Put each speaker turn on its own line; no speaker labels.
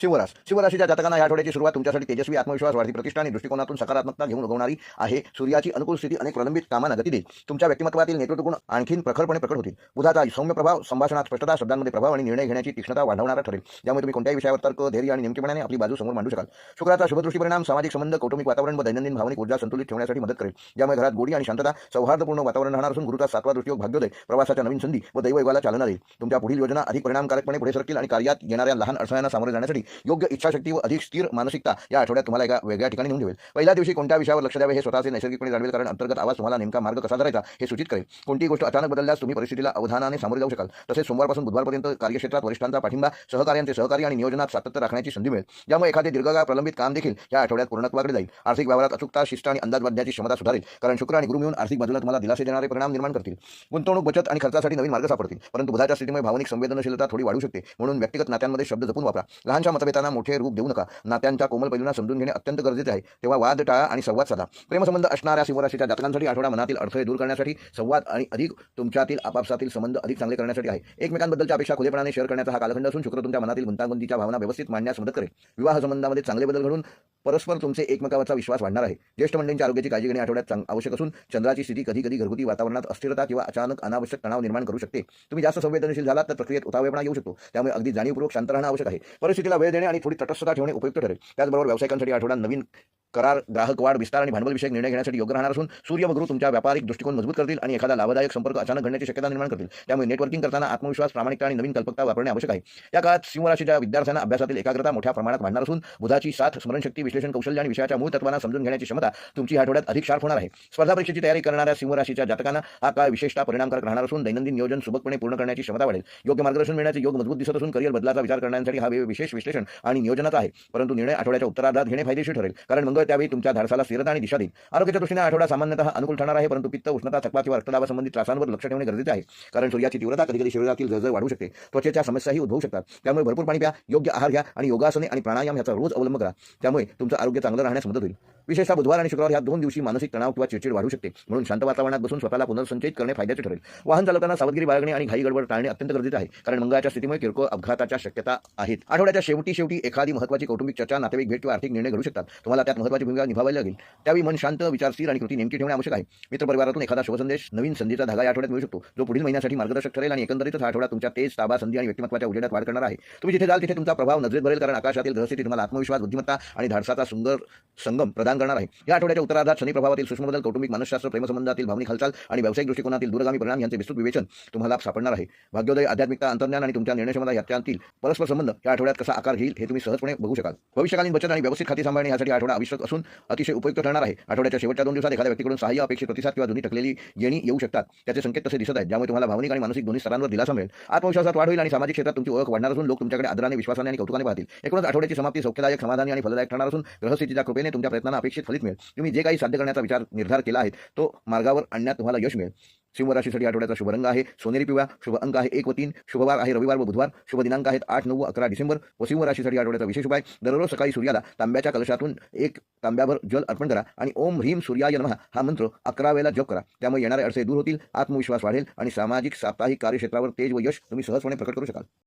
शिवराशीच्या जातकांना या आठवड्याची सुरुवात तुमच्यासाठी तेजस्वी आत्मविश्वास, वाढती प्रतिष्ठा आणि दृष्टिकोनातून सकारात्मकता घेऊन उगवणारी आहे. सूर्याची अनुकूल स्थिती अनेक प्रलंबित कामांना गती देईल. तुमच्या व्यक्तिमत्वातील नेतृत्व गुण आणखीन प्रखरपणे प्रकट होतील. बुधाचा सौम्य प्रभाव संभाषणात स्पष्टता, शब्दांमध्ये प्रभाव आणि निर्णय घेण्याची तीक्ष्णता वाढवणारा ठरेल, ज्यामुळे तुम्ही कोणत्याही विषयावर तर्क, धैर्य आणि नेमकेपणाने आपली बाजू समोर मांडू शकाल. शुक्राचा शुभदृष्टी परिणाम सामाजिक संबंध, कौटुंबिक वातावरण व दैनंदिन भावनिक ऊर्जा संतुलित ठेवण्यासाठी मदत करेल, ज्यामुळे घरात गोडी आणि शांतता, सौहार्दपूर्ण वातावरण राहणार असून गुरुचा 7वा दृष्टियोग भाग्योदय, प्रवासाच्या नवीन संधी व दैवयोगाला चालना देईल. तुमच्या पुढील योजना अधिक परिणामकारकपणे पुढे सरकतील आणि कार्यात येणाऱ्या लहान अडथळ्यांना सामोरे जाण्यासाठी योग्य इच्छाशक्ती व अधिक स्थिर मानसिकता या आठवड्यात तुम्हाला एका वेगळ्या ठिकाणी नेऊन ठेवेल. पहिल्या दिवशी कोणत्या विषयावर लक्ष द्यावे हे स्वतःचे नैसर्गिकपणे जाणवेल, कारण अंतर्गत आवाज तुम्हाला नेमका मार्ग कसा धरायचा हे सूचित करेल. कोणतीही गोष्ट अचानक बदलल्यास तुम्ही परिस्थितीला अवधानाने सामोरे जाऊ शकाल. तसेच सोमवारपासून बुधवारपर्यंत कार्यक्षेत्रात वरिष्ठांचा पाठिंबा, सहकार्यांचे सहकार्य आणि नियोजनात सातत्य राखण्याची संधी मिळेल, ज्यामुळे एखादे दीर्घकाळ प्रलंबित काम देखील या आठवड्यात पूर्णत्वाकडे जाईल. आर्थिक व्यवहारात अचूकता, शिस्त आणि अंदाज बांधण्याची क्षमता सुधारेल, कारण शुक्र आणि गुरु मिळून आर्थिक बाजूला तुम्हाला दिलासे देणारे परिणाम निर्माण करतील. गुंतवणूक, बचत आणि खर्चासाठी नवीन मार्ग सापडतील, परंतु बुधाच्या स्थितीमुळे भावनिक संवेदनशीलता थोडी वाढू शकते, म्हणून व्यक्तिगत नात्यांमध्ये शब्द जपून वापरा. लहानशा मतभेदांना मोठे रूप देऊ नका. नात्यांच्या कोमल पैलूंना समजून घेणे अत्यंत गरजेचे आहे, तेव्हा वाद टाळा आणि संवाद साधा. प्रेमसंबंध असणाऱ्या सिंहराशीच्या जातकांसाठी आठवडा मनातील अडथळे दूर करण्यासाठी, संवाद आणि अधिक तुमच्यातील आपापसातील संबंध अधिक चांगले करण्यासाठी आहे. एकमेकांबद्दलच्या अपेक्षा खुलेपणाने शेअर करण्याचा हा कालखंड असून शुक्र तुमच्या मनातील गुंतागुंतीच्या भावना व्यवस्थित मांडण्यास मदत करेल. विवाह संबंधामध्ये चांगले बदल घडून परस्पर तुमचे एकमेकांवरचा विश्वास वाढणार आहे. ज्येष्ठ मंडळींच्या आरोग्याची काळजी घेणे आठवड्यात आवश्यक असून चंद्राची स्थिती कधी कधी घरगुती वातावरणात अस्थिरता किंवा अचानक अनावश्यक तणाव निर्माण करू शकते. तुम्ही जास्त संवेदनशील झालात तर प्रक्रियेत उतावळेपणा येऊ शकतो, त्यामुळे अगदी जाणीवपूर्वक शांत राहणे आवश्यक आहे. परिस्थितीला वेळ देणे आणि थोडी तटस्थता ठेवणे उपयुक्त ठरेल. त्याचबरोबर व्यावसायिकांसाठी आठवडा नवीन करार, ग्राहक वाढ, विस्तार आणि भांडवलविषयक निर्णय घेण्यासाठी योग्य राहणार असून सूर्य व गुरु तुमच्या व्यापारिक दृष्टिकोन मजबूत करतील आणि एखादा लाभदायक संपर्क अचानक घडण्याची शक्यता निर्माण करतील. त्यामुळे नेटवर्किंग करताना आत्मविश्वास, प्रामाणिकता आणि नवीन कल्पकता वापरणे आवश्यक आहे. या काळात सिंह राशीच्या विद्यार्थ्यांना अभ्यासातील एकाग्रता मोठ्या प्रमाणात वाढणार असून बुधाची साथ, स्मरणशक्ती, विश्लेषण कौशल्य आणि विषयाच्या मूळ तत्वांना समजून घेण्याची क्षमता तुमची आठवड्यात अधिक शार्प होणार आहे. स्पर्धा परीक्षेची तयारी करणाऱ्या सिंह राशीच्या जातकांना हा काळ विशेषतः परिणामकारक राहणार असून दैनंदिन नियोजन सुबकपणे पूर्ण करण्याची क्षमता वाढेल. योग्य मार्गदर्शन मिळण्याचे योग मजबूत दिसत असून करिअर बदलाचा विचार करण्यासाठी हा वेळ विशेष विश्लेषण आणि नियोजनाचा आहे, परंतु निर्णय आठवड्याच्या उत्तरार्धात घेणे फायदेशीर ठरेल, कारण मंगळ त्यावेळी तुमच्या धाडसाला स्थिरता आणि दिशा देईल. आरोग्याच्या दृष्टीने आठवडा सामान्यतः अनुकूल ठरणार आहे, परंतु पित्त, उष्णता, थकवा किंवा रक्तदाबासंबंधित त्रासांवर लक्ष ठेवणे गरजेचे आहे, कारण सूर्याची तीव्रता कधीकधी शरीरातील जळजळ वाढू शकते. त्वचेच्या समस्याही उद्भवू शकतात, त्यामुळे भरपूर पाणी प्या, योग्य आहार घ्या आणि योगासने आणि प्राणायाम याचा रोज अवलंब करा, त्यामुळे तुमचं आरोग्य चांगलं राहण्यास मदत होईल. विशेषतः बुधवार आणि शुक्रवार या 2 दिवशी मानसिक तणाव किंवा चिडचिड वाढू शकते, म्हणून शांत वातावरणात बसून स्वतःला पुनर्संचयित करणे फायद्याचे ठरेल. वाहन चालवताना सावधगिरी बाळगणे आणि घाई गडबड टाळणे अत्यंत गरजेचे आहे, कारण मंगळाच्या स्थितीमुळे किरकोळ अपघाताच्या शक्यता आहेत. आठवड्याच्या शेवटी एखादी महत्त्वाची कौटुंबिक चर्चा, नातेवाईक भेट किंवा आर्थिक निर्णय घडू शकतात. तुम्हाला त्यात महत्त्वाची भूमिका निभावावी लागेल, त्यावेळी मन शांत, विचार स्थिर आणि कृती नेमकी ठेवणे आवश्यक आहे. मित्रपरिवारातून एखादा शुभसंदेश, नवीन संधीचा धागा या आठवड्यात मिळू शकतो, जो पुढील महिन्यासाठी मार्गदर्शक ठरेल आणि एकंदरीतच हा आठवडा तुमच्या तेज, ताबा, संधी आणि व्यक्तिमत्वाच्या उजेडात वाढ करणार आहे. तुम्ही जिथे जाल तिथे तुमचा प्रभाव नजरेत भरेल, कारण आकाशातील ग्रहस्थिती तुम्हाला आत्मविश्वास, बुद्धिमत्ता आणि धाडसाचा सुंदर संगम प्रदान करणार आहे. या आठवड्याच्या उत्तरार्धात शनी प्रभावातील सूक्ष्म बदल, कौटुंबिक, मानसशास्त्र, प्रेमसंबंधातील भावनिक हालचाल आणि व्यावसायिक दृष्टिकोनातील दूरगामी परिणाम यांचे विस्तृत विवेचन तुम्हाला सापडणार आहे. भाग्योदय, आध्यात्मिकता, अंतर्ज्ञान आणि तुमच्या निर्णयक्षमता यांच्यातील परस्पर संबंध या आठवड्यात कसा आकार घेईल हे तुम्ही सहजपणे बघू शकाल. भविष्यकालीन बचत आणि व्यवस्थित खाती सांभाळणे यासाठी आठवडा आवश्यक असून अतिशय उपयुक्त ठरणार आहे. आठवड्याच्या शेवटच्या 2 दिवसात एखाद्या व्यक्तीकडून सहाय्य, अपेक्षित प्रतिसाद किंवा जुनी टकलेली येणी येऊ शकतात. त्याचे संकेत तसे दिसत आहेत, ज्यामुळे तुम्हाला भावनिक आणि मानसिक दोन्ही स्तरांवर दिलासा मिळेल. आत्मविश्वासात वाढ होईल आणि सामाजिक क्षेत्रात तुमची ओळख वाढणार असून लोक तुमच्याकडे आदराने, विश्वासाने आणि कौतुकाने पाहतील. एकूणच आठवड्याची समाप्ती सौख्यदायक, समाधानी आणि फलदायक ठरणार असून ग्रहस्थितीच्या कृपेने तुमच्या प्रयत्नांना अपेक्षित फलित मिळेल. तुम्ही जे काही साध्य करण्याचा निर्धार केला आहे तो मार्गावर आणण्यात तुम्हाला यश मिळेल. सिंह राशीसाठी आठवड्याचा शुभ रंग आहे सोनेरी पिवळा, शुभ अंक आहे 1 व 3, शुभवार आहे रविवार व बुधवार, शुभ दिनांक आहेत 8, 9 व 11 डिसेंबर. व सिंह राशीसाठी आठवड्याचा विशेष उपाय: दररोज सकाळी सूर्याला तांब्याच्या कलशातून 1 तांब्याभर जल अर्पण करा आणि ओम ह्रीम सूर्याय नमः हा मंत्र 11 वेळेला जप करा. त्यामुळे येणारे अडथळे दूर होतील, आत्मविश्वास वाढेल आणि सामाजिक, साप्ताहिक कार्यक्षेत्रावर तेज व यश तुम्ही सहजपणे प्रकट करू शकाल.